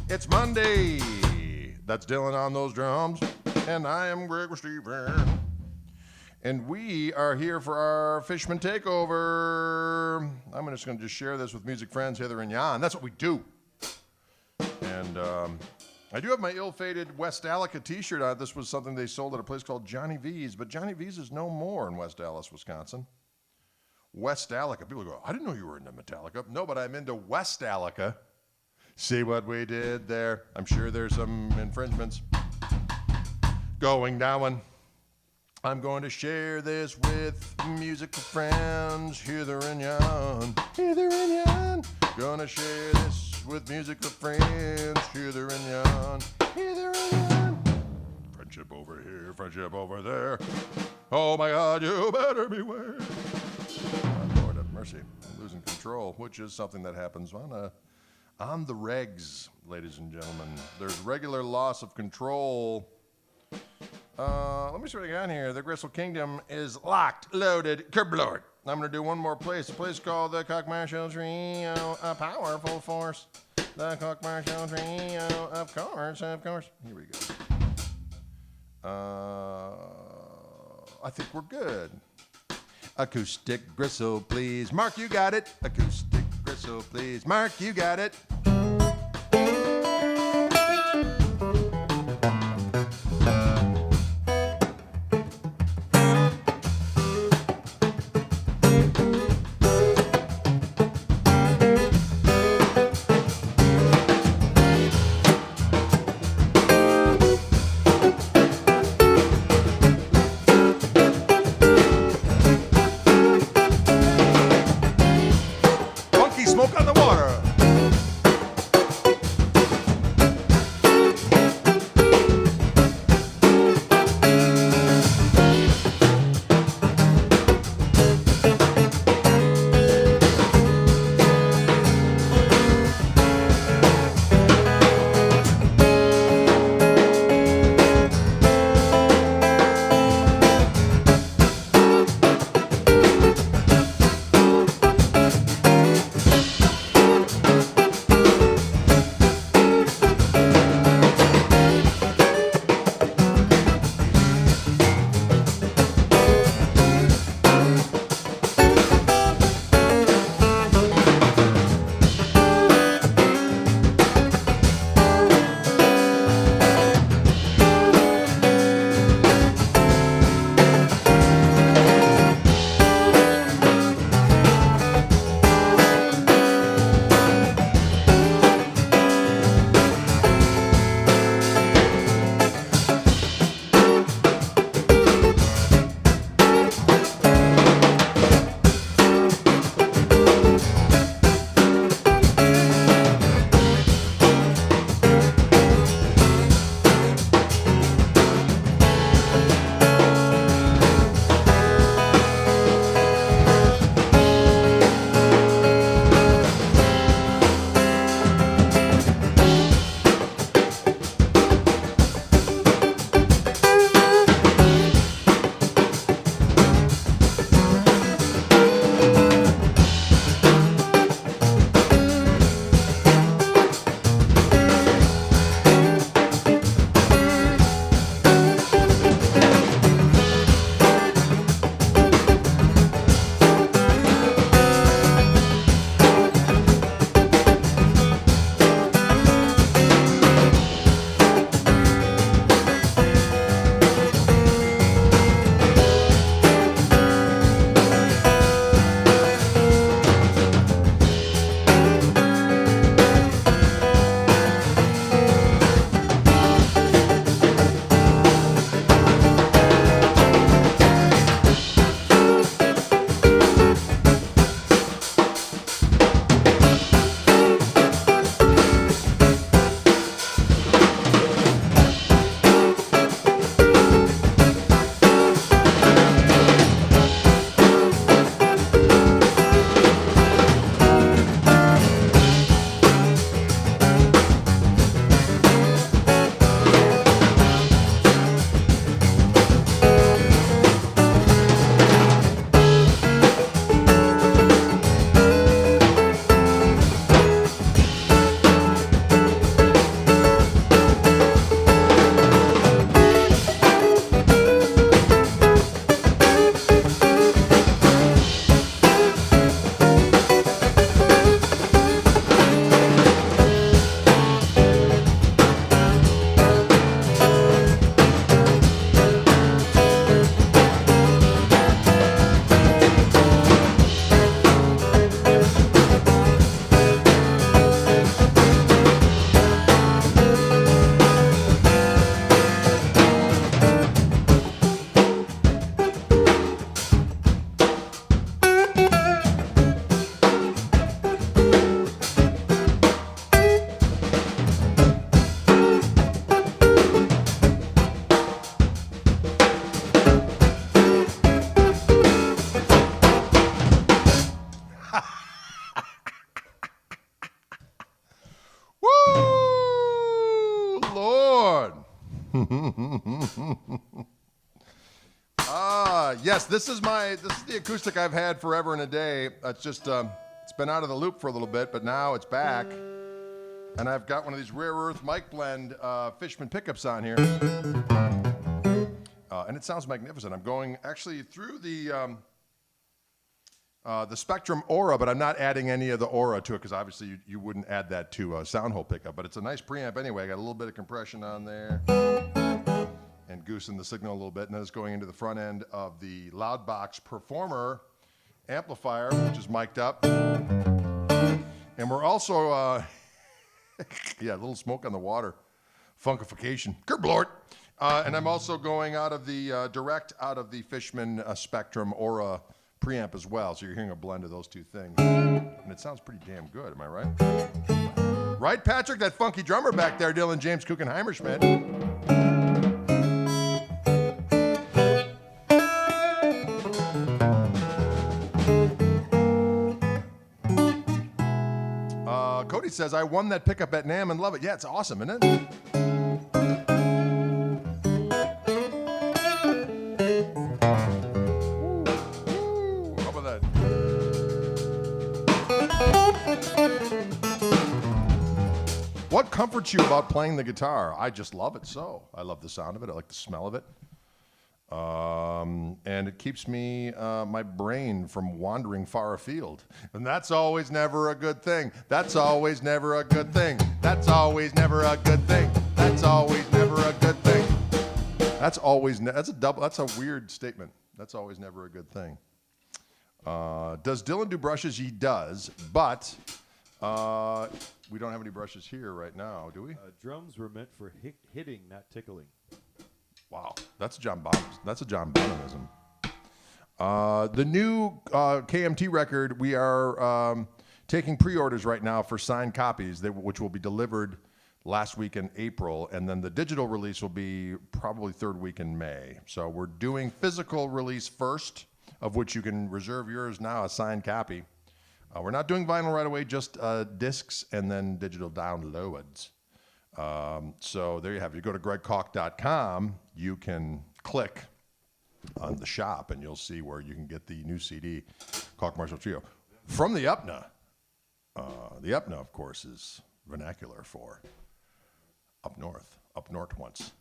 It's Monday. That's Dylan on those drums. And I am Gregor Stephen. And we are here for our Fishman Takeover. I'm just going to share this with music friends, Heather and Jan. That's what we do. And I do have my ill-fated West Allica t-shirt on. This was something they sold at a place called Johnny V's, but Johnny V's is no more in West Allis, Wisconsin. West Allica. People go, I didn't know you were into Metallica. No, but I'm into West Allica. See what we did there? I'm sure there's some infringements going down. I'm going to share this with music friends, Heather and Jan. Heather and Jan. Gonna share this with music friends, Heather and Jan. Heather and Jan. Friendship over here, friendship over there. Oh my God, you better beware. Oh, Lord have mercy. I'm losing control, which is something that happens on the regs, ladies and gentlemen. There's regular loss of control. Let me see what I got here. The Gristle Kingdom is locked, loaded, kerblord. I'm going to do one more place. A place called the Koch Marshall Trio, a powerful force. The Koch Marshall Trio, of course. Here we go. I think we're good. Acoustic gristle, please. Mark, you got it. Acoustic gristle, please. Mark, you got it. Smoke on the water. Yes, this is the acoustic I've had forever and a day. It's just it's been out of the loop for a little bit, but now it's back. And I've got one of these rare earth mic blend Fishman pickups on here. And it sounds magnificent. I'm going actually through the Spectrum Aura, but I'm not adding any of the Aura to it because obviously you wouldn't add that to a sound hole pickup. But it's a nice preamp anyway. I got a little bit of compression on there and goosing the signal a little bit. And then it's going into the front end of the Loudbox Performer amplifier, which is mic'd up. And we're also, yeah, a little smoke on the water. Funkification. Kerblort. And I'm also going out of the direct out of the Fishman Spectrum Aura preamp as well. So you're hearing a blend of those two things. And it sounds pretty damn good. Am I right? Right, Patrick? That funky drummer back there, Dylan James Kuchenheimer-Schmidt. Cody says, I won that pickup at NAMM and love it. Yeah, it's awesome, isn't it? How about that? What comforts you about playing the guitar? I just love it so. I love the sound of it. I like the smell of it. And it keeps me, my brain from wandering far afield. And that's always never a good thing. That's always never a good thing. That's always never a good thing. That's always never a good thing. That's always, that's a weird statement. That's always never a good thing. Does Dylan do brushes? He does, but we don't have any brushes here right now, do we? Drums were meant for hitting, not tickling. Wow, that's a John Bonhamism. The new KMT record, we are taking pre-orders right now for signed copies, which will be delivered last week in April, and then the digital release will be probably third week in May. So we're doing physical release first, of which you can reserve yours now, a signed copy. We're not doing vinyl right away, just discs and then digital downloads. So there you have it. You go to gregkoch.com, you can click on the shop and you'll see where you can get the new CD, Koch Marshall Trio. From the UPNA. The UPNA, of course, is vernacular for up north once.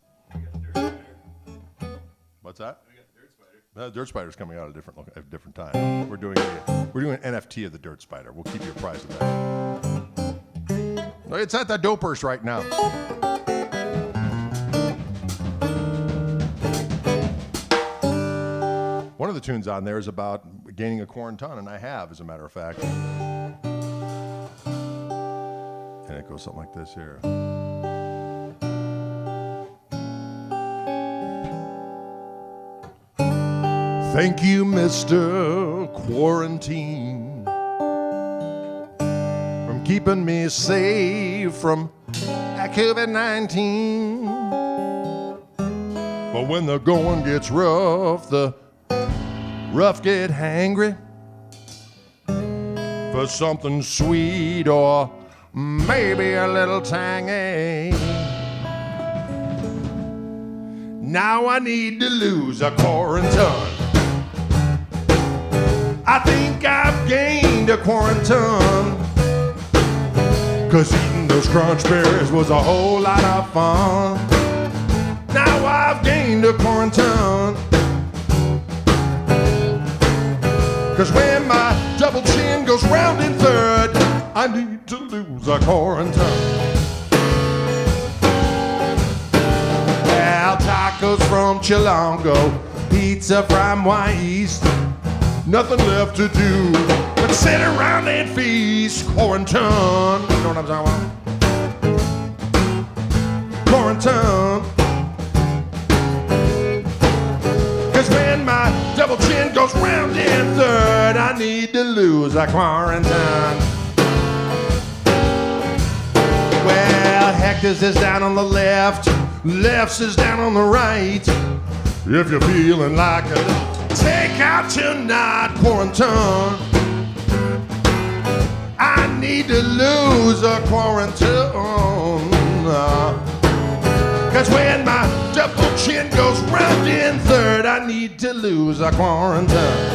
What's that? Dirt Spider's coming out at a different time. We're doing an NFT of the Dirt Spider. We'll keep you apprised of that. It's at the Dopers right now. One of the tunes on there is about gaining a quarantine, and I have, as a matter of fact. And it goes something like this here. Thank you, Mr. Quarantine, keeping me safe from COVID-19. But when the going gets rough, the rough get hangry for something sweet or maybe a little tangy. Now I need to lose a quarantine. I think I've gained a quarantine. 'Cause eating those crunch berries was a whole lot of fun. Now I've gained a quarantine. 'Cause when my double chin goes round in third, I need to lose a quarantine. Well, tacos from Chilongo, pizza from Y East. Nothing left to do but sit around and feast. Quarantine. You know what I'm talking about? Quarantine. 'Cause when my double chin goes round in third, I need to lose a quarantine. Well, Hector's is down on the left, left's is down on the right. If you're feeling like a take out tonight, quarantine. I need to lose a quarantine. 'Cause when my round in third, I need to lose a quarantine.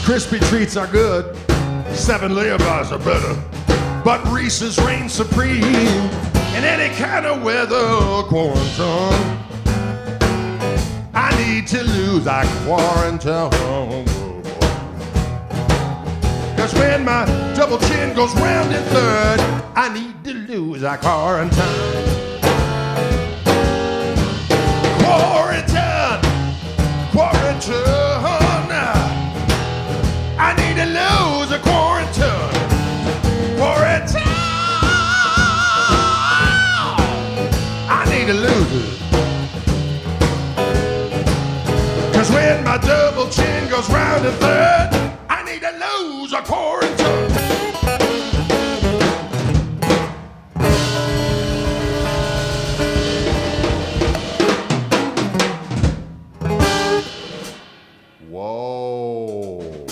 Crispy treats are good, 7-layer bars are better, but Reese's reigns supreme in any kind of weather. Quarantine, I need to lose that quarantine. Cause when my double chin goes round in third, I need to lose that quarantine. Quarantine, quarantine. I need to lose a quarantine. Quarantine. I need to lose it. Cause when my double chin goes round to third, I need to lose a quarantine. Whoa.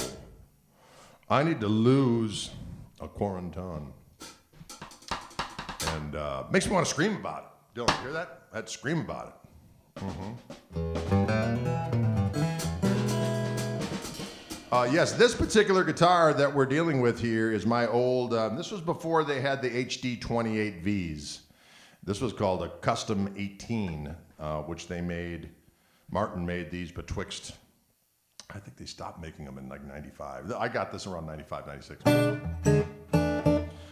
I need to lose a quarantine. And makes me want to scream about it. Dylan, hear that? I'd scream about it. Yes, this particular guitar that we're dealing with here is my old, this was before they had the HD 28Vs. This was called a Custom 18, which they made, Martin made these betwixt, I think they stopped making them in like 95. I got this around 95, 96.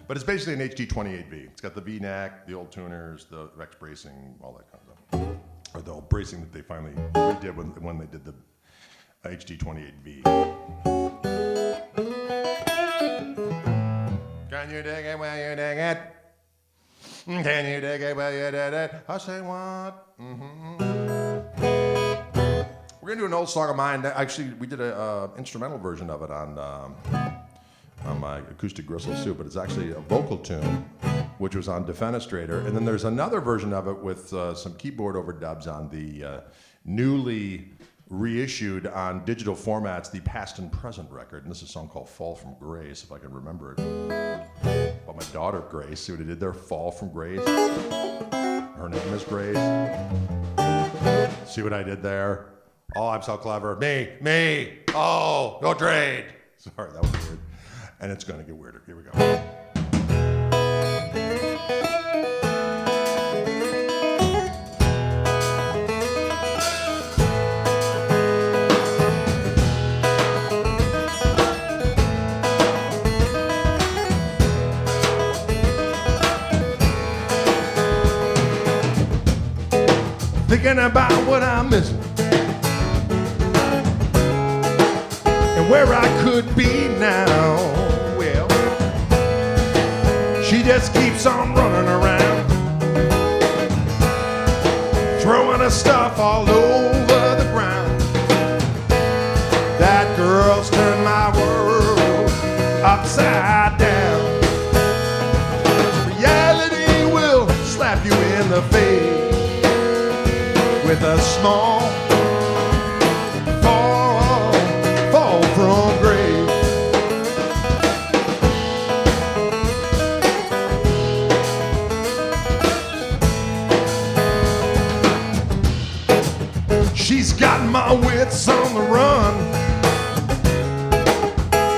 But it's basically an HD 28V. It's got the V-neck, the old tuners, the Rex bracing, all that kind of stuff. Or the old bracing that they finally redid when they did the HD 28V. Can you dig it where you dig it? Can you dig it where you did it? I say what? We're gonna do an old song of mine. Actually, we did an instrumental version of it on my acoustic gristle suit, but it's actually a vocal tune, which was on Defenestrator. And then there's another version of it with some keyboard overdubs on the newly reissued on digital formats, the Past and Present record. And this is a song called Fall from Grace, if I can remember it. About my daughter, Grace. See what I did there? Fall from Grace. Her name is Grace. See what I did there? Oh, I'm so clever. Me. Oh, no trade. Sorry, that was weird. And it's going to get weirder. Here we go. Thinking about what I'm missing and where I could be now. Well, she just keeps on running around, throwing her stuff all over the ground. That girl's turned my world upside down. Reality will slap you in the face with a small fall from grace. She's got my wits on the run,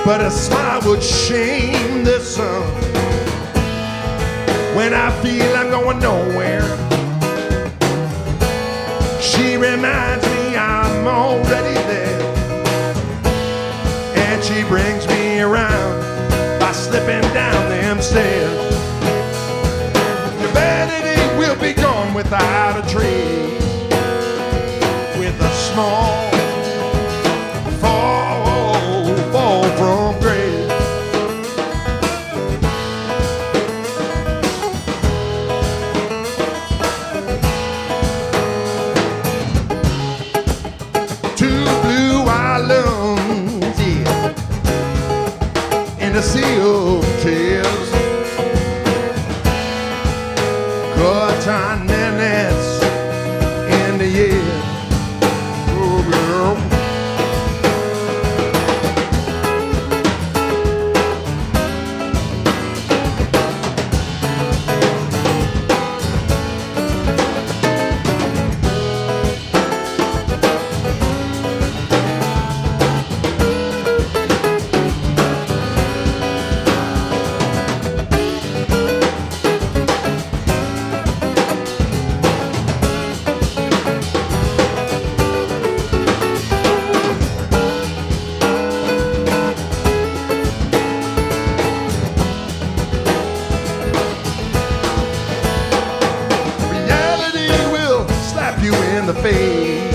but a smile would shame the sun. When I feel I'm going nowhere, she reminds me I'm already there, and she brings me around by slipping down them stairs. Your vanity will be gone without a trace. With a small fall from grace. Two blue islands, yeah, in a sea of tears. Good time minutes in the year. Oh, girl. Face.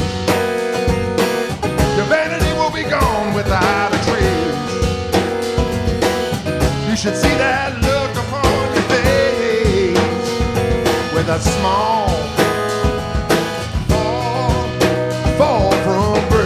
Your vanity will be gone without a trace. You should see that look upon your face with a small fall from grace.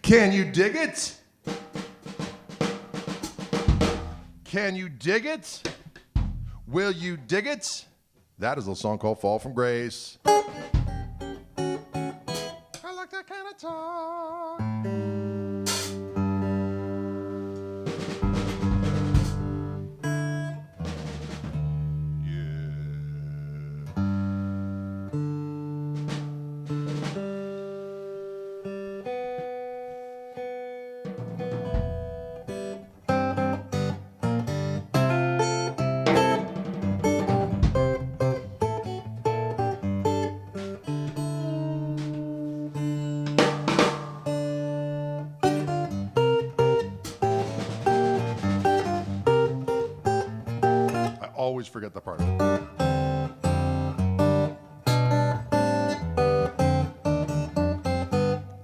Can you dig it? Can you dig it? Will you dig it? That is a song called Fall from Grace. I like that kind of talk. Always forget the part.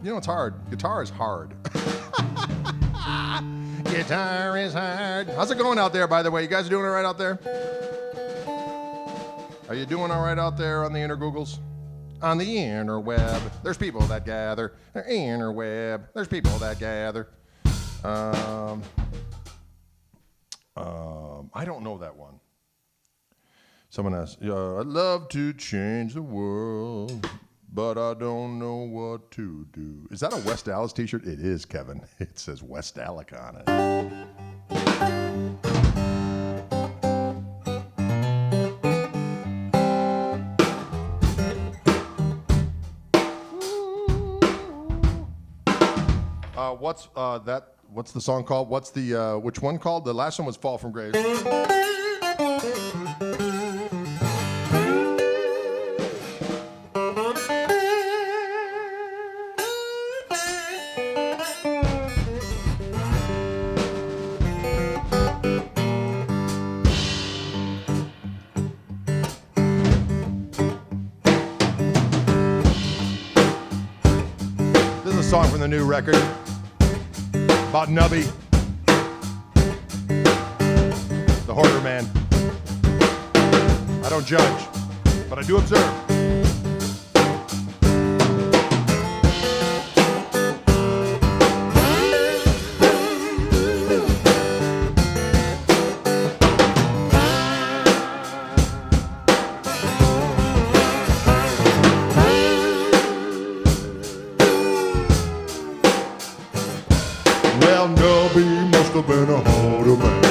You know, it's hard. Guitar is hard. Guitar is hard. How's it going out there, by the way? You guys doing all right out there? Are you doing all right out there on the intergoogles? On the interweb. There's people that gather. Interweb. There's people that gather. I don't know that one. Someone asked, I'd love to change the world, but I don't know what to do. Is that a West Dallas t-shirt? It is, Kevin. It says West Dallas on it. What's the song called? What's the which one called? The last one was Fall from Grace. This is a song from the new record about Nubby, the hoarder man. I don't judge, but I do observe. Well, Nubby must have been a hoarder man.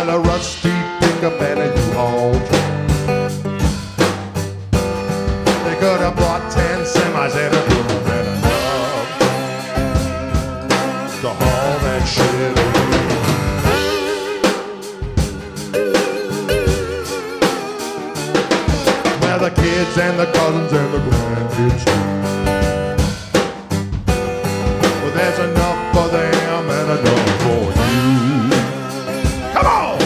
Well, a rusty pickup and a U-Haul truck. They could have bought 10 semis and a broom and enough to haul that shit away. Well, the kids and the cousins and the grandkids too. Well, there's enough for them and enough for you. Come on!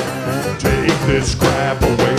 Take this crap away.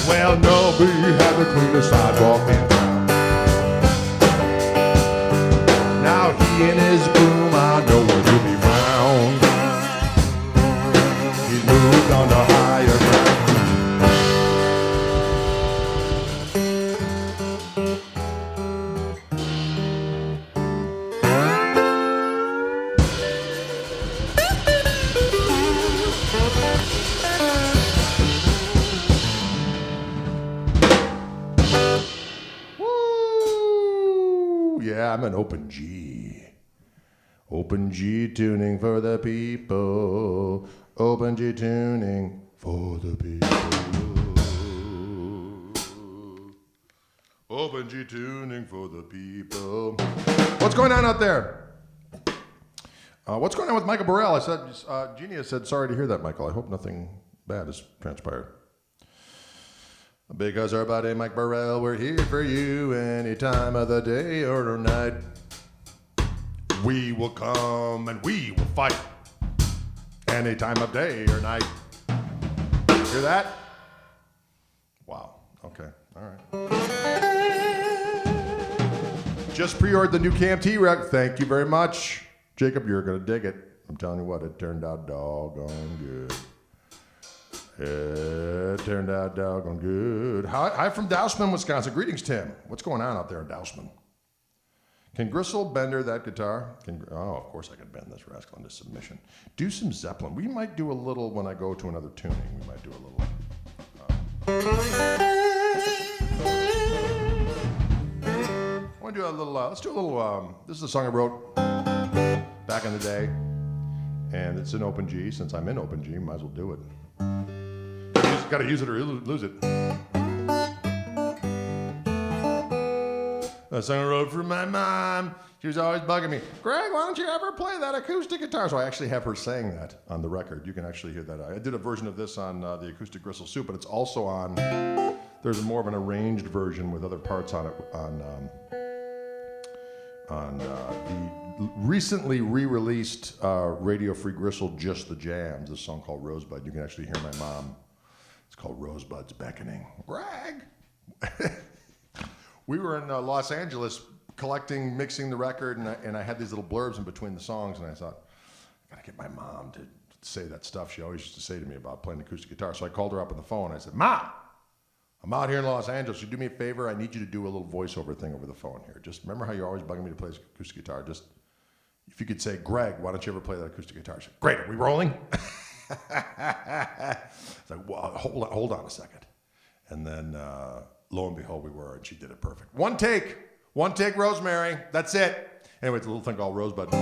Well, Nubby had the cleanest sidewalk in town. Now he and his broom, I know where to be found. He's moved on to higher ground. Woo! Yeah, I'm an open G. Open G tuning for the people. Open G tuning for the people. Open G tuning for the people. What's going on out there? What's going on with Michael Burrell? I said, Genia said, sorry to hear that, Michael. I hope nothing bad has transpired. Because our buddy Mike Burrell, we're here for you any time of the day or night. We will come and we will fight any time of day or night. Hear that? Wow. Okay. All right. Just pre-ordered the new KMT rec. Thank you very much. Jacob, you're going to dig it. I'm telling you what, it turned out doggone good. It turned out doggone good. Hi from Dousman, Wisconsin. Greetings, Tim. What's going on out there in Dousman? Can Gristle bender that guitar? Oh, of course I can bend this rascal into submission. Do some Zeppelin. We might do a little when I go to another tuning. We might do a little. I want to do a little. Let's do a little. This is a song I wrote back in the day, and it's in open G. Since I'm in open G, might as well do it. Got to use it or lose it. A song I wrote for my mom. She was always bugging me. Greg, why don't you ever play that acoustic guitar? So I actually have her saying that on the record. You can actually hear that. I did a version of this on the acoustic Gristle Soup, but it's also on. There's more of an arranged version with other parts on it on the recently re-released Radio Free Gristle Just the Jams. This song called Rosebud. You can actually hear my mom. It's called Rosebuds Beckoning Rag. We were in Los Angeles mixing the record, and I had these little blurbs in between the songs, and I thought, I gotta get my mom to say that stuff she always used to say to me about playing acoustic guitar. So I called her up on the phone. I said, Ma, I'm out here in Los Angeles. You do me a favor? I need you to do a little voiceover thing over the phone here. Just remember how you're always bugging me to play acoustic guitar? Just, if you could say, Greg, why don't you ever play that acoustic guitar? She said, great, are we rolling? It's like, well, hold on a second. And then lo and behold, we were, and she did it perfect. One take, Rosemary. That's it. Anyway, it's a little thing called Rosebud.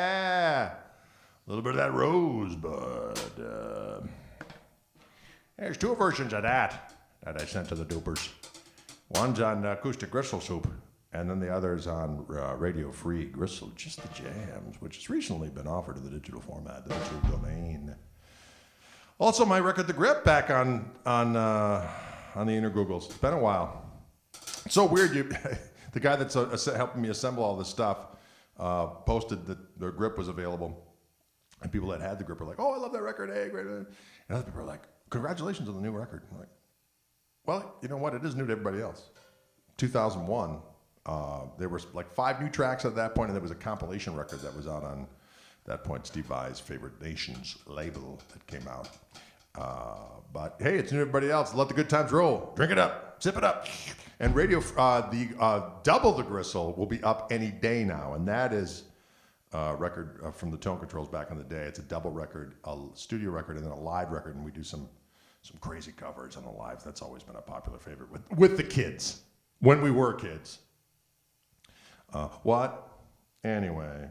Yeah. A little bit of that Rosebud. There's two versions of that I sent to the dupers. One's on acoustic gristle soup, and then the other's on radio-free gristle, just the jams, which has recently been offered in the digital format, the digital domain. Also, my record, The Grip, back on the Inner Googles. It's been a while. It's so weird. The guy that's helping me assemble all this stuff posted that the Grip was available, and people that had the Grip were like, "Oh, I love that record, hey, great!" And other people are like, "Congratulations on the new record." I'm like, well, you know what? It is new to everybody else. 2001, there were like 5 new tracks at that point, and there was a compilation record that was out on that point, Steve Vai's Favorite Nations label that came out. But hey, it's new to everybody else. Let the good times roll. Drink it up. Sip it up. And radio, Double the Gristle will be up any day now, and that is a record from the Tone Controls back in the day. It's a double record, a studio record, and then a live record, and we do some crazy covers on the lives. That's always been a popular favorite with the kids, when we were kids. What? Anyway.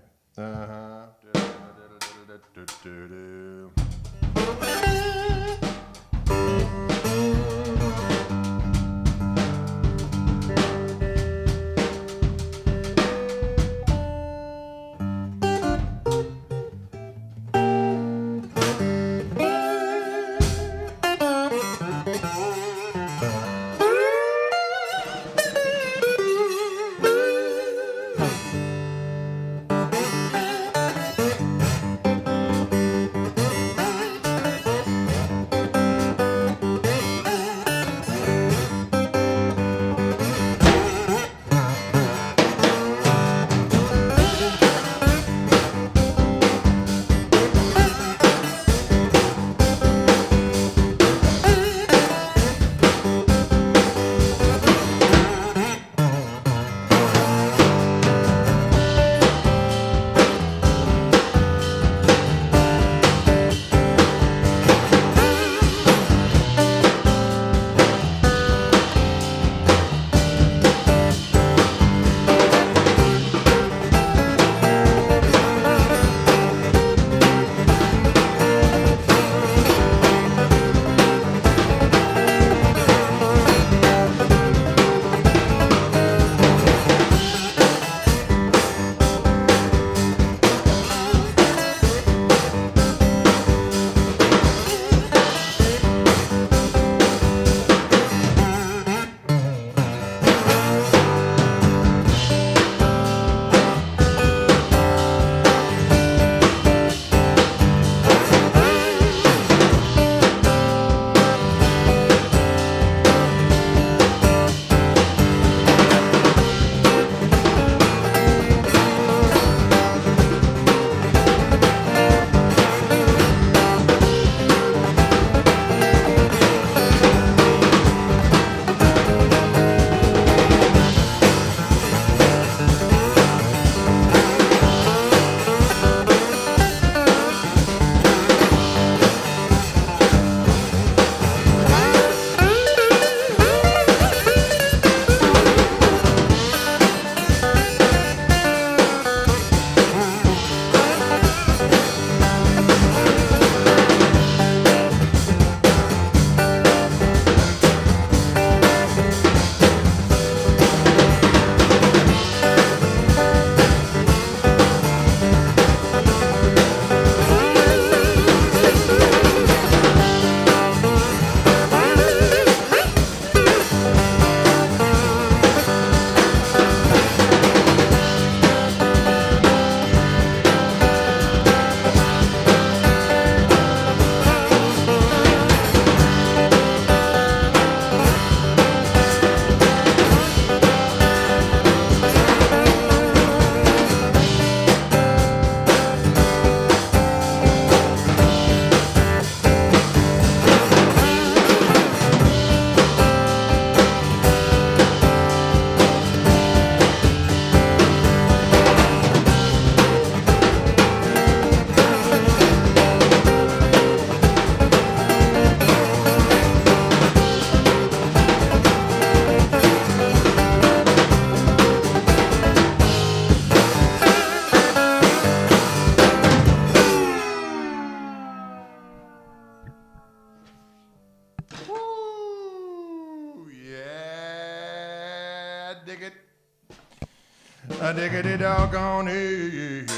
diggity doggone it.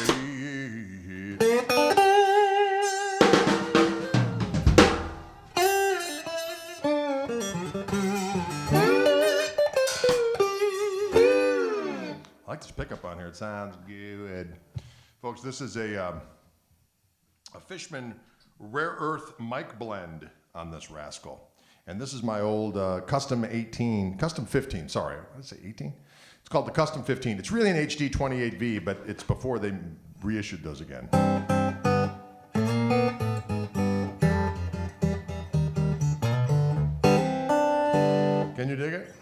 I like this pickup on here. It sounds good. Folks, this is a Fishman Rare Earth mic blend on this rascal. And this is my old Custom 15, sorry. What did I say, 18? It's called the Custom 15. It's really an HD 28V, but it's before they reissued those again. Can you dig it?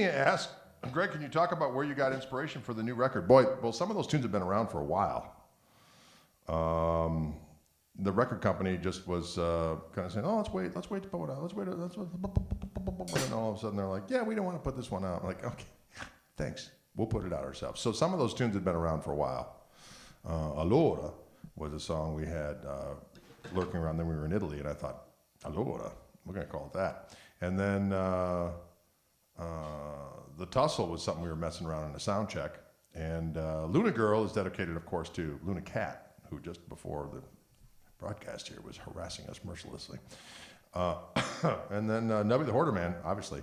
Asked, Greg, can you talk about where you got inspiration for the new record? Boy, well, some of those tunes have been around for a while. The record company just was kind of saying, "Oh, let's wait to put it out. Let's wait." And all of a sudden, they're like, "Yeah, we don't want to put this one out." I'm like, "Okay, thanks. We'll put it out ourselves." So some of those tunes had been around for a while. Allora was a song we had lurking around. Then we were in Italy, and I thought, Allora, we're going to call it that. And then The Tussle was something we were messing around in a sound check. And Luna Girl is dedicated, of course, to Luna Cat, who just before the broadcast here was harassing us mercilessly. And then Nubby the Hoarder Man, obviously,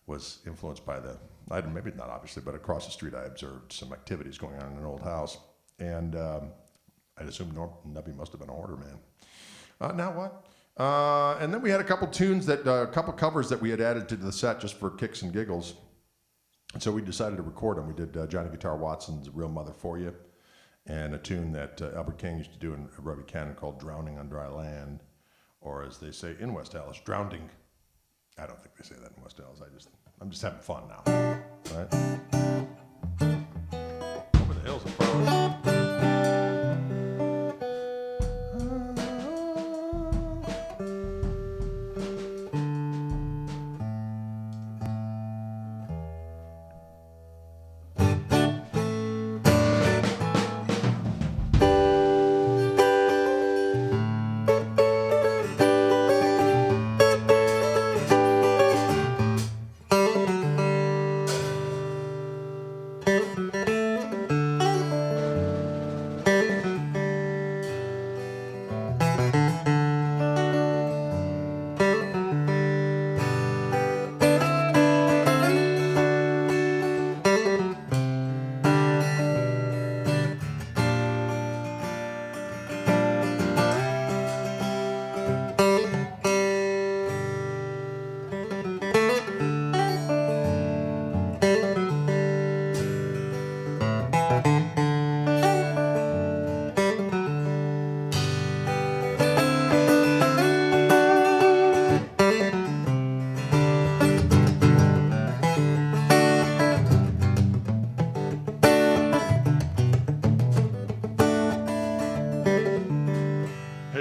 was influenced by maybe not obviously, but across the street I observed some activities going on in an old house. And I'd assume Nubby must have been a hoarder man. Now what? And then we had a couple tunes a couple covers that we had added to the set just for kicks and giggles. And so we decided to record them. We did Johnny Guitar Watson's Real Mother For You, and a tune that Albert King used to do in Robbie Cannon called Drowning on Dry Land, or as they say in West Allis, Drowning. I don't think they say that in West Allis. I'm just having fun now. Right? Over the hills of Flowers.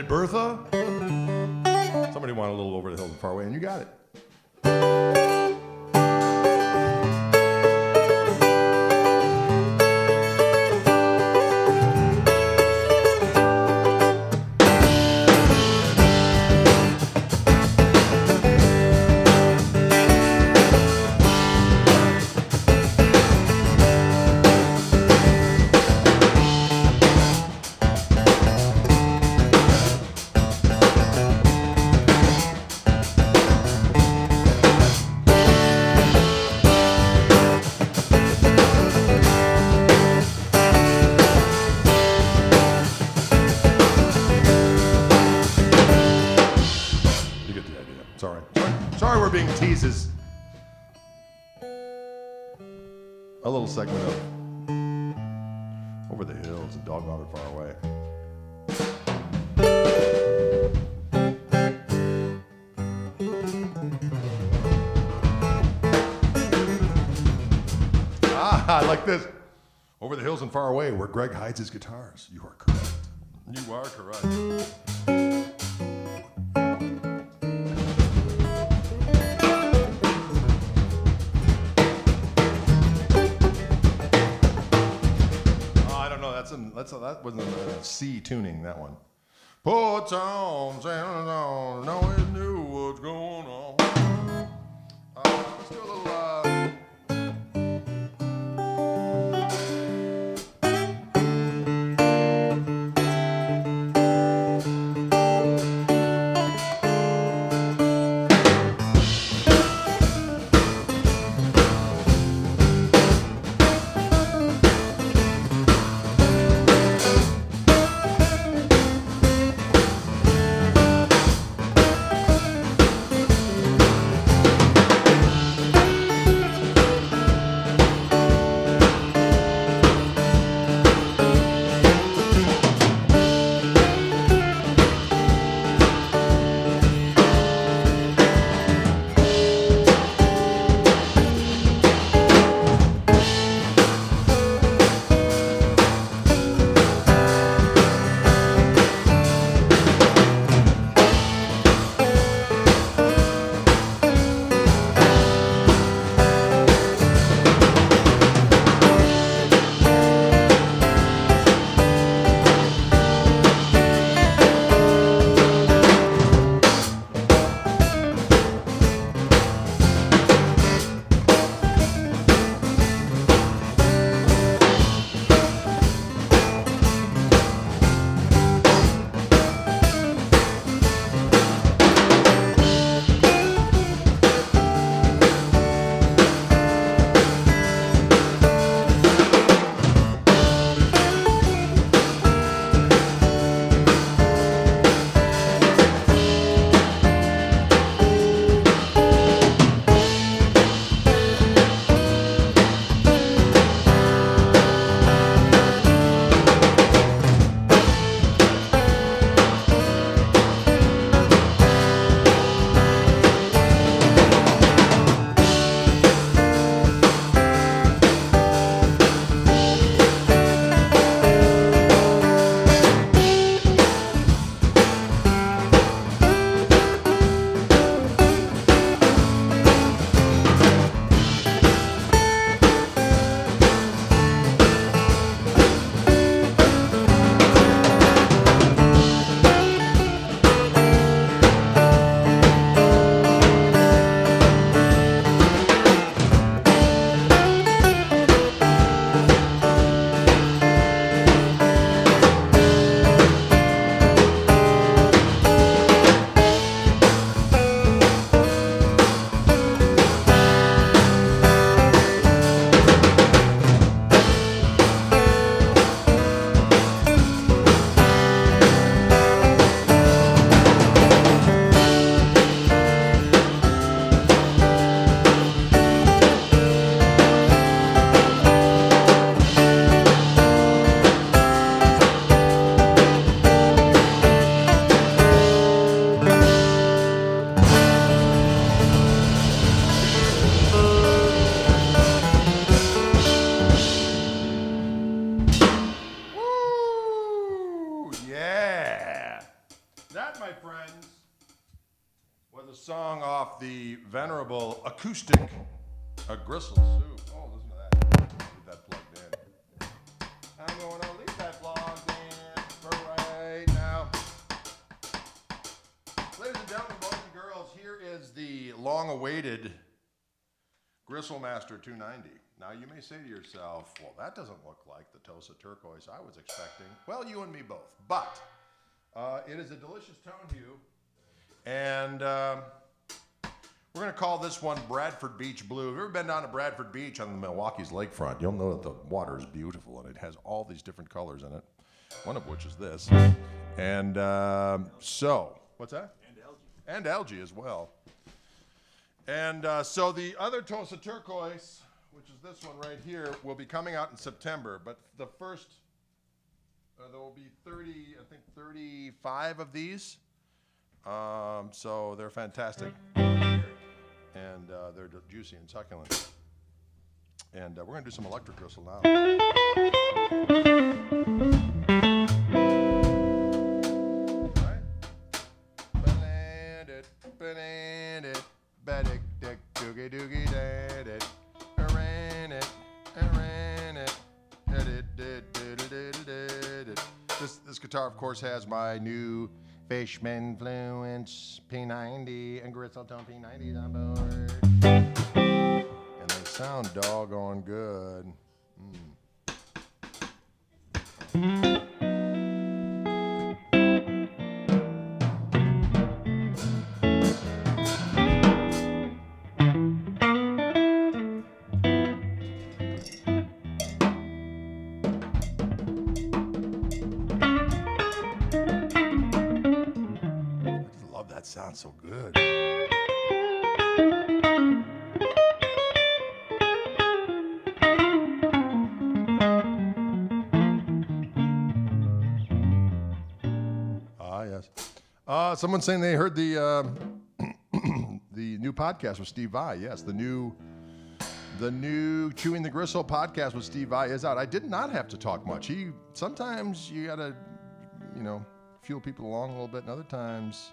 Bertha? Somebody wanted a little Over the Hills and Far Away, and you got it. little segment of Over the Hills, a dog not far away. I like this. Over the hills and far away, where Greg hides his guitars. You are correct. You are correct. Oh, I don't know. That wasn't a C tuning. That one. Put on, no one knew what's going on. Let's do a little. Song off the venerable acoustic A Gristle Soup. Oh, listen to that. Leave that plugged in. I'm going to leave that plugged in for right now. Ladies and gentlemen, boys and girls, here is the long-awaited Gristlemancer 290. Now, you may say to yourself, well, that doesn't look like the Tosa Turquoise I was expecting. Well, you and me both. But it is a delicious tone hue. And we're going to call this one Bradford Beach Blue. Have you ever been down to Bradford Beach on the Milwaukee's lakefront? You'll know that the water is beautiful, and it has all these different colors in it, one of which is this. And so, what's that? And algae. And algae as well. And so the other Tosa Turquoise which is this one right here, will be coming out in September. But the first, there will be 35 of these. So they're fantastic. And they're juicy and succulent. And we're going to do some electric gristle now. This guitar, of course, has my new Fishman Fluence P90 and Gristle-tone P90s on board. And they sound doggone good. That sounds so good. Yes. Someone's saying they heard the the new podcast with Steve Vai. Yes, the new Chewing the Gristle podcast with Steve Vai is out. I did not have to talk much. Sometimes you gotta, fuel people along a little bit, and other times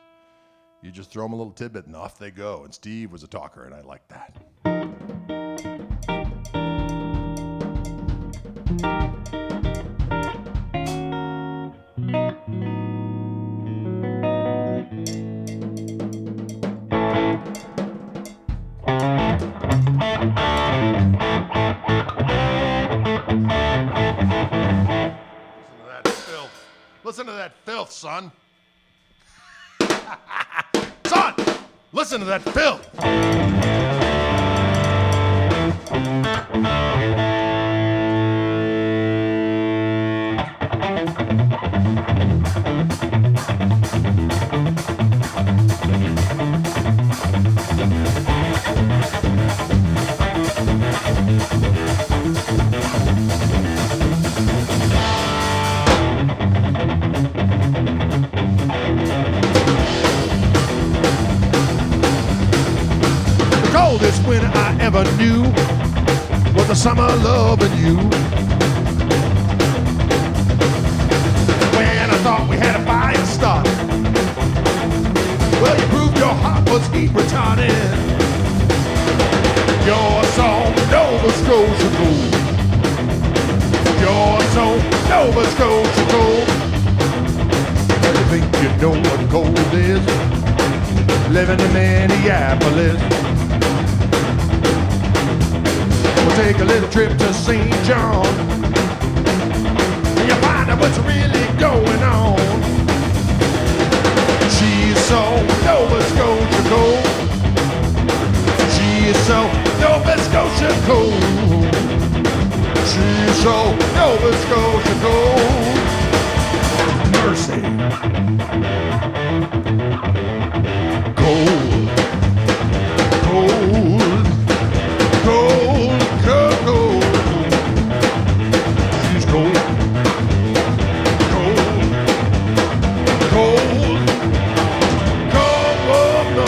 you just throw them a little tidbit and off they go. And Steve was a talker, and I liked that. Listen to that filth, son. Son, listen to that filth. Coldest winter I ever knew was the summer loving you. When I thought we had a fire started, well, you proved your heart was heat retarded. You're so Nova Scotia gold. You're so Nova Scotia gold. You think you know what cold is? Living in Minneapolis. We'll take a little trip to St. John, and you'll find out what's really going on. She's so Nova Scotia cold. She's so Nova Scotia cold. She's so Nova Scotia cold. Mercy. Cold. Cold. Cold. Cold. She's cold. Cold. Cold. Cold. No.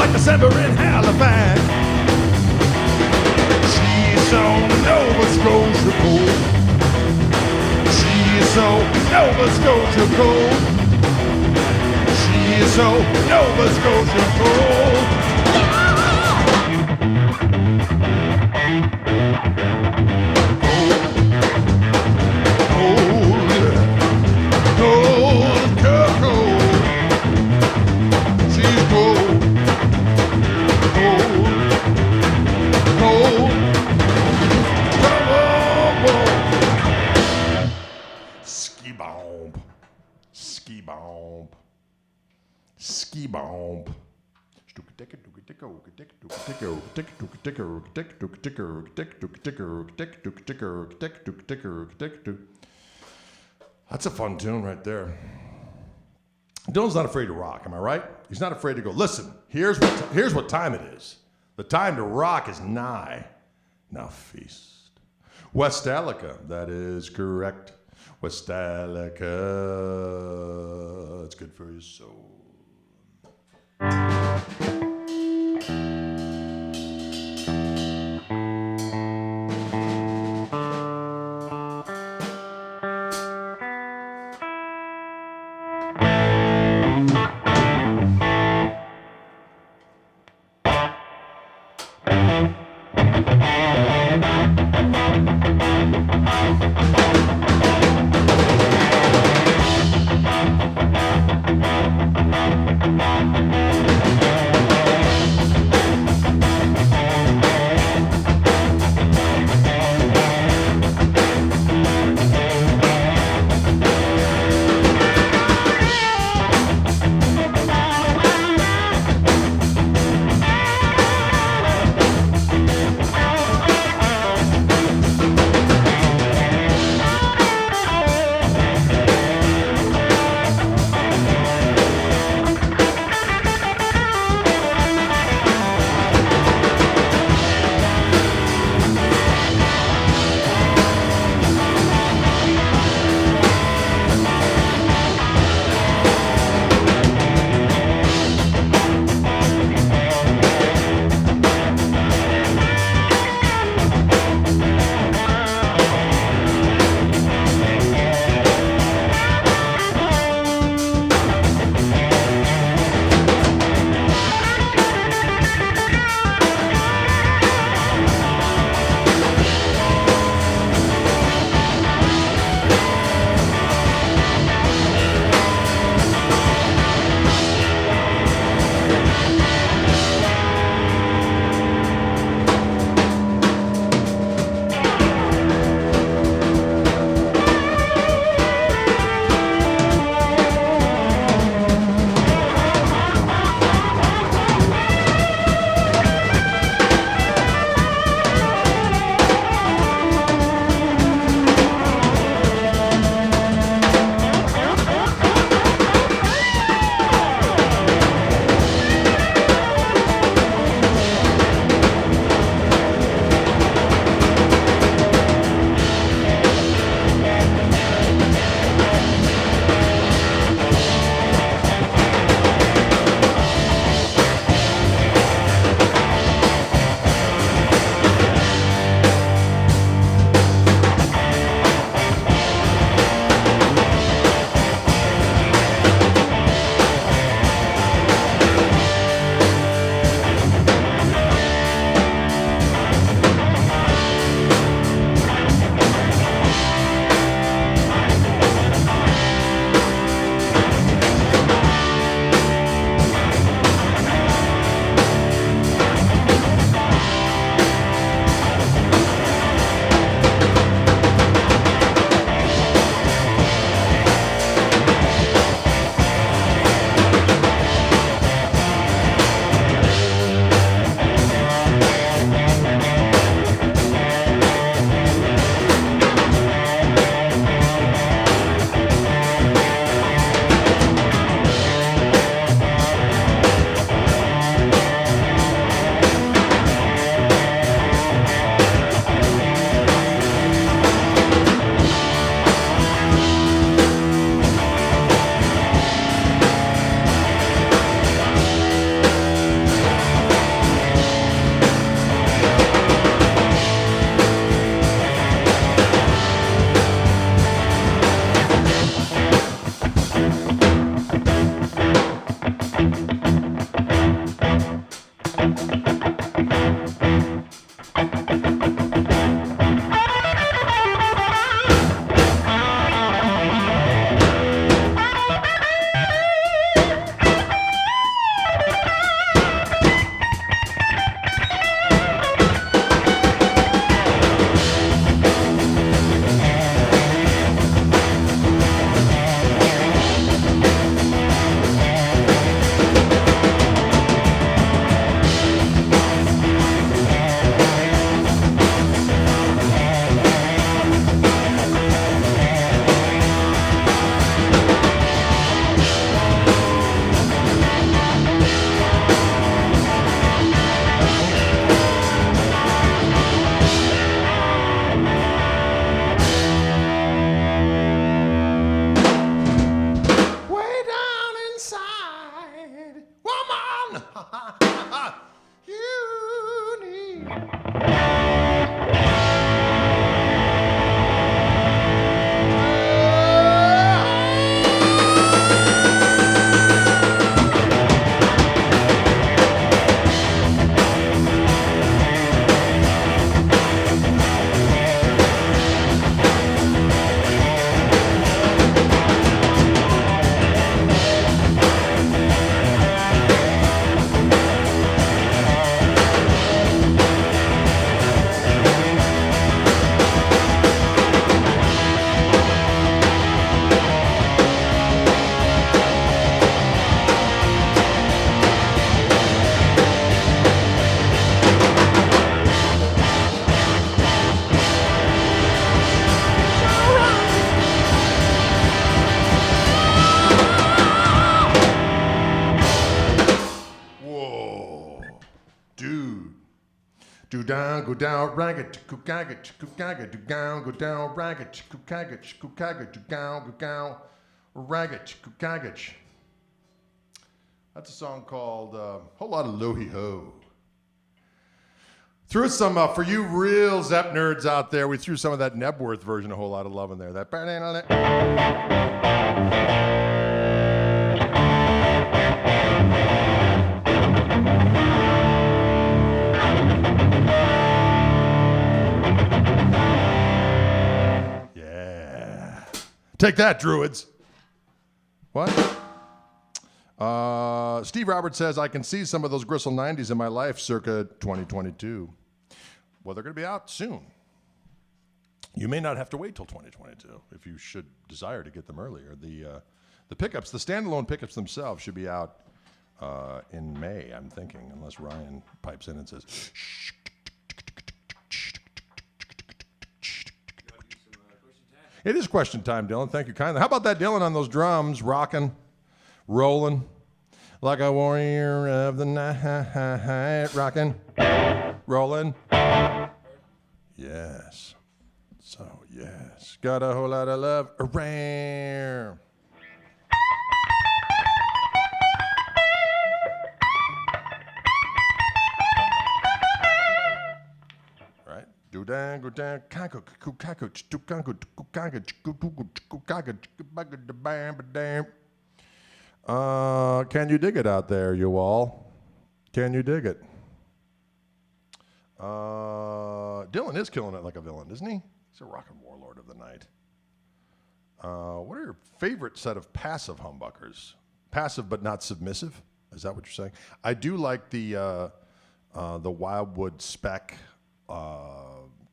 like December in Halifax. She's on Nova Scotia cold. She's on Nova Scotia cold. She's on Nova Scotia cold. Ski bomb. That's a fun tune right there. Dylan's not afraid to rock, am I right? He's not afraid to go, listen, here's what time it is. The time to rock is nigh. Now feast. Westalica, that is correct. Westalica, it's good for your soul. down, go down, ragged, go-gaga, go down, go down, ragged, go-gaga, go down, go down, ragged, go-gaga. That's a song called Whole Lot of Lo-Hee-Ho. Threw some, for you real Zepp nerds out there, we threw some of that Nebworth version, A Whole Lot of Love in there. That. Yeah. Take that, Druids. What? Steve Roberts says, I can see some of those Gristle 90s in my life circa 2022. Well, they're going to be out soon. You may not have to wait till 2022 if you should desire to get them earlier. The pickups, the standalone pickups themselves should be out in May, I'm thinking, unless Ryan pipes in and says, shh. It is question time, Dylan. Thank you kindly. How about that, Dylan, on those drums, rocking, rolling, like a warrior of the night, rocking, rolling. Yes. So, yes. Got a whole lot of love around. Right? Do down, go down, caco, caco, caco, can you dig it out there, you all? Can you dig it? Dylan is killing it like a villain, isn't he? He's a rockin' warlord of the night. What are your favorite set of passive humbuckers? Passive but not submissive? Is that what you're saying? I do like the Wildwood spec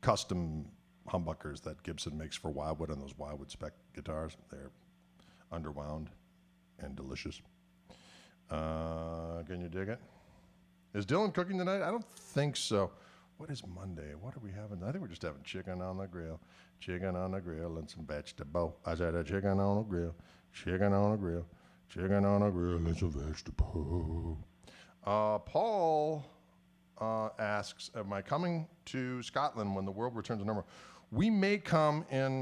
custom humbuckers that Gibson makes for Wildwood on those Wildwood spec guitars. They're underwound and delicious. Can you dig it? Is Dylan cooking tonight? I don't think so. What is Monday? What are we having? I think we're just having chicken on the grill. Chicken on the grill and some vegetable. I said a chicken on the grill. Chicken on the grill. Chicken on the grill and some vegetable. Paul asks, am I coming to Scotland when the world returns to normal? We may come in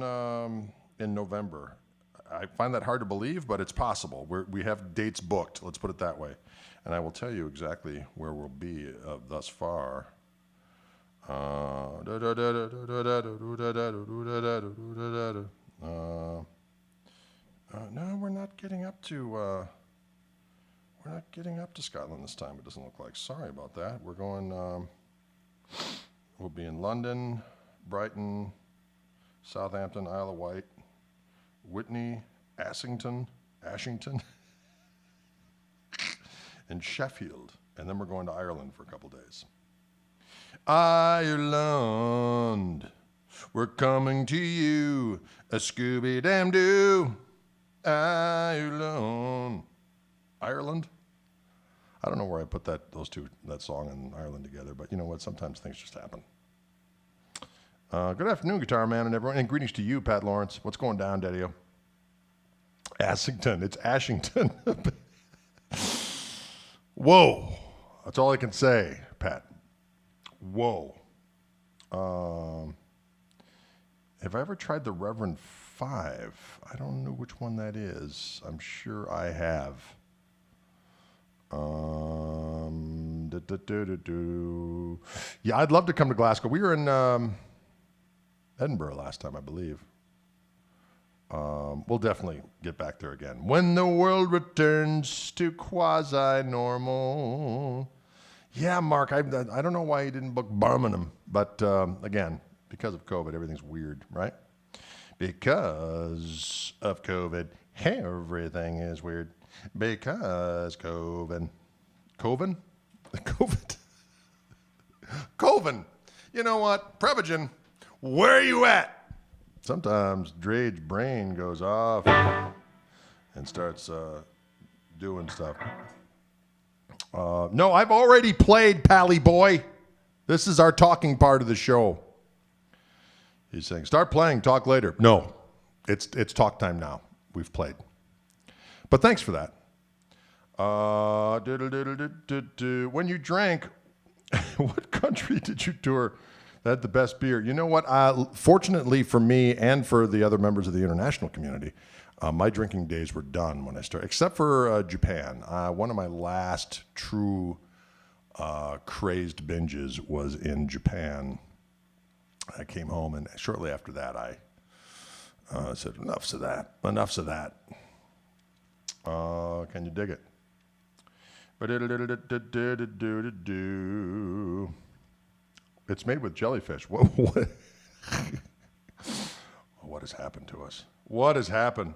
November. I find that hard to believe, but it's possible. We have dates booked, let's put it that way. And I will tell you exactly where we'll be thus far. No, we're not getting up to Scotland this time. It doesn't look like. Sorry about that. We're going. We'll be in London, Brighton, Southampton, Isle of Wight, Whitney, Ashington, and Sheffield, and then we're going to Ireland for a couple days. Ireland, we're coming to you, a Scooby-Dam-Doo, Ireland. Ireland? I don't know where I put that song and Ireland together, but you know what? Sometimes things just happen. Good afternoon, Guitar Man and everyone, and greetings to you, Pat Lawrence. What's going down, Daddy-O? Ashington. It's Ashington. Whoa. That's all I can say, Pat. Whoa. Have I ever tried the Reverend 5? I don't know which one that is. I'm sure I have. Yeah, I'd love to come to Glasgow. We were in Edinburgh last time, I believe. We'll definitely get back there again. When the world returns to quasi-normal. Yeah, Mark, I don't know why you didn't book Birmingham, but again, because of COVID, everything's weird, right? Because of COVID, everything is weird. Because COVID. Coven? COVID? Coven. You know what? Prevagen, where are you at? Sometimes Drade's brain goes off and starts doing stuff. No, I've already played, Pally Boy. This is our talking part of the show. He's saying, start playing, talk later. No, it's talk time now. We've played. But thanks for that. When you drank, What country did you tour that had the best beer? You know what? Fortunately for me and for the other members of the international community, my drinking days were done when I started, except for Japan. One of my last true crazed binges was in Japan. I came home, and shortly after that, I said, enough's of that. Enough's of that. Can you dig it? It's made with jellyfish. What has happened to us? What has happened?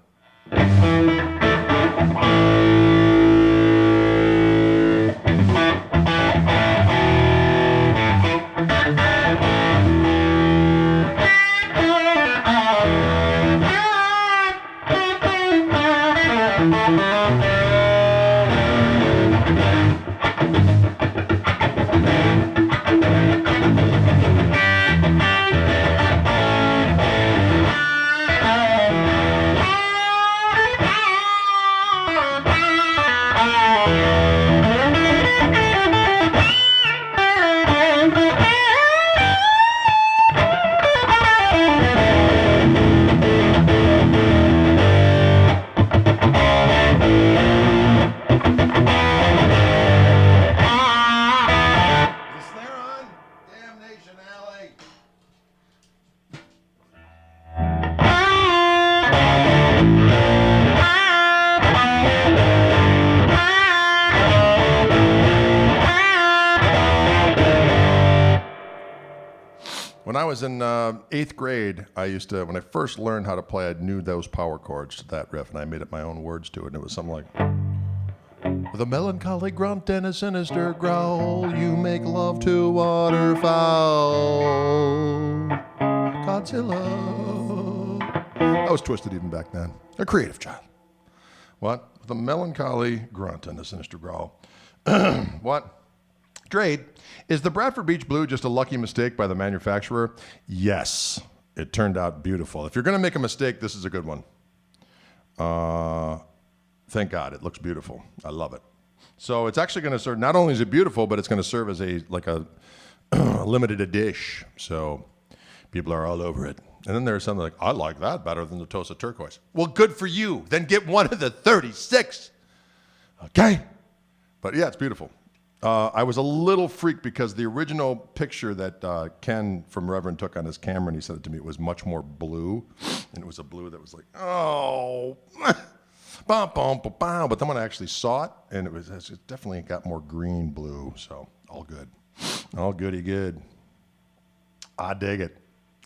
When I was in 8th grade, I used to, when I first learned how to play, I knew those power chords to that riff, and I made up my own words to it, and it was something like, with a melancholy grunt and a sinister growl, you make love to waterfowl. Godzilla. I was twisted even back then. A creative child. What? With a melancholy grunt and a sinister growl. What? Drade, is the Bradford Beach Blue just a lucky mistake by the manufacturer? Yes, it turned out beautiful. If you're going to make a mistake, this is a good one. Thank God, it looks beautiful. I love it. So it's actually going to serve, not only is it beautiful, but it's going to serve as a limited edition. So people are all over it. And then there's something like, I like that better than the Tosa Turquoise. Well, good for you. Then get one of the 36. Okay? But yeah, it's beautiful. I was a little freaked because the original picture that Ken from Reverend took on his camera, and he sent it to me, it was much more blue. And it was a blue that was like, oh, but then when I actually saw it, and it definitely got more green blue, so all good. All goody good. I dig it.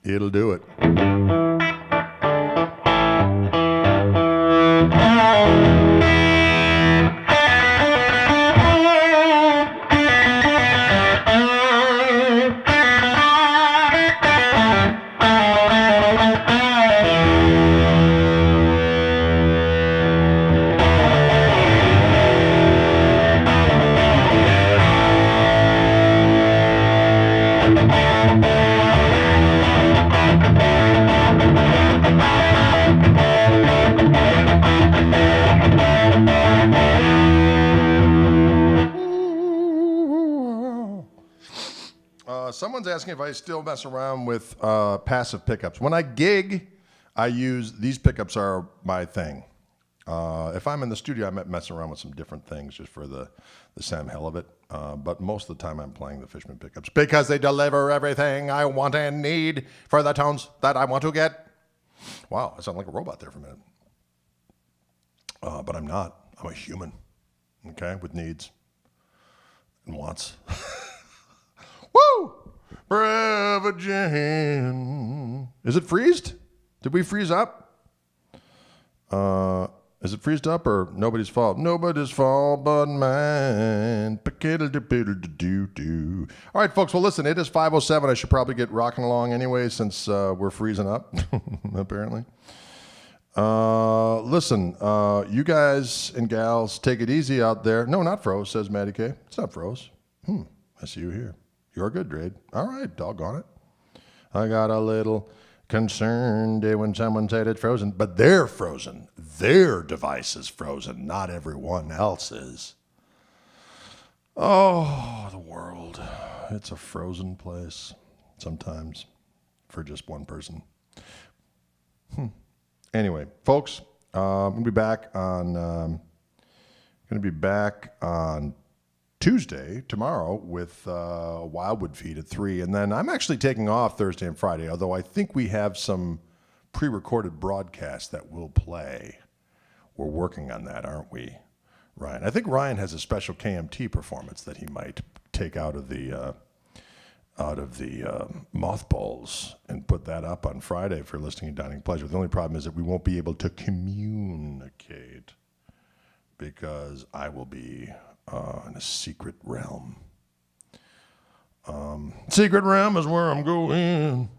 It'll do it. Someone's asking if I still mess around with passive pickups. When I gig, I use, these pickups are my thing. If I'm in the studio, I might mess around with some different things just for the Sam hell of it. But most of the time I'm playing the Fishman pickups because they deliver everything I want and need for the tones that I want to get. Wow, I sound like a robot there for a minute. But I'm not. I'm a human, okay, with needs and wants. Woo! Brava Jan. Is it freezed? Did we freeze up? Is it freezed up or nobody's fault? Nobody's fault but mine. All right, folks. Well, listen, it is 5:07. I should probably get rocking along anyway since we're freezing up, apparently. Listen, you guys and gals, take it easy out there. No, not froze, says Maddie K. It's not froze. I see you here. You're good, Drade. All right, doggone it. I got a little concerned when someone said it's frozen, but they're frozen. Their device is frozen, not everyone else's. Oh, the world. It's a frozen place sometimes for just one person. Anyway, folks, I'm gonna be back on Tuesday, tomorrow, with Wildwood Feed at 3. And then I'm actually taking off Thursday and Friday, although I think we have some pre-recorded broadcasts that will play. We're working on that, aren't we, Ryan? I think Ryan has a special KMT performance that he might take out of the mothballs and put that up on Friday for listening and dining pleasure. The only problem is that we won't be able to communicate because I will be in a secret realm. Secret realm is where I'm going.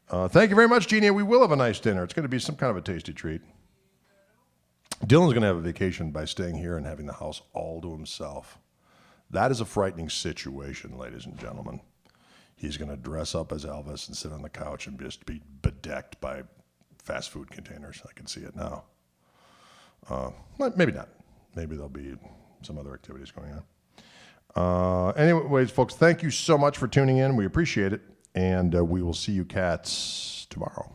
Thank you very much, Jeannie. We will have a nice dinner. It's going to be some kind of a tasty treat. Dylan's going to have a vacation by staying here and having the house all to himself. That is a frightening situation, ladies and gentlemen. He's going to dress up as Elvis and sit on the couch and just be bedecked by fast food containers. I can see it now. Maybe not. Maybe there'll be some other activities going on. Anyways, folks, thank you so much for tuning in. We appreciate it. And we will see you cats tomorrow.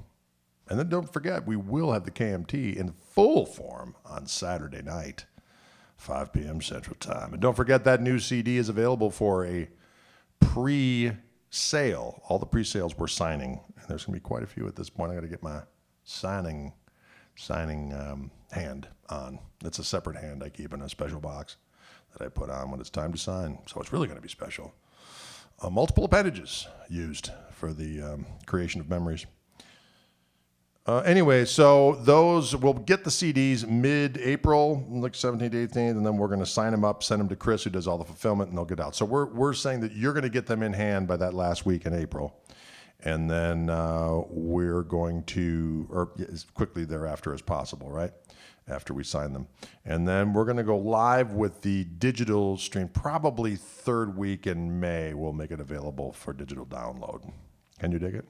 And then don't forget, we will have the KMT in full form on Saturday night, 5 p.m. Central Time. And don't forget that new CD is available for a pre-sale. All the pre-sales we're signing. And there's going to be quite a few at this point. I got to get my signing hand on. It's a separate hand I keep in a special box that I put on when it's time to sign. So it's really going to be special. Multiple appendages used for the creation of memories. Anyway, so those, we'll get the CDs mid-April, like 17th, 18th, and then we're going to sign them up, send them to Chris, who does all the fulfillment, and they'll get out. So we're saying that you're going to get them in hand by that last week in April. And then we're going to, or as quickly thereafter as possible, right? After we sign them. And then we're going to go live with the digital stream, probably third week in May. We'll make it available for digital download. Can you dig it?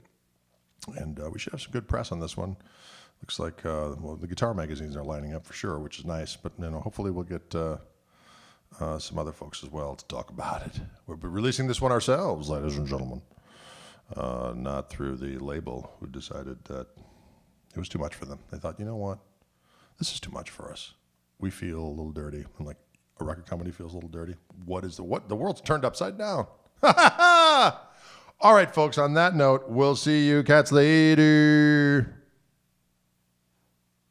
And we should have some good press on this one. Looks like the guitar magazines are lining up for sure, which is nice. But hopefully we'll get some other folks as well to talk about it. We'll be releasing this one ourselves, ladies and gentlemen. Not through the label, who decided that it was too much for them. They thought, you know what? This is too much for us. We feel a little dirty. And like a record company feels a little dirty. What? The world's turned upside down. All right, folks, on that note, we'll see you cats later.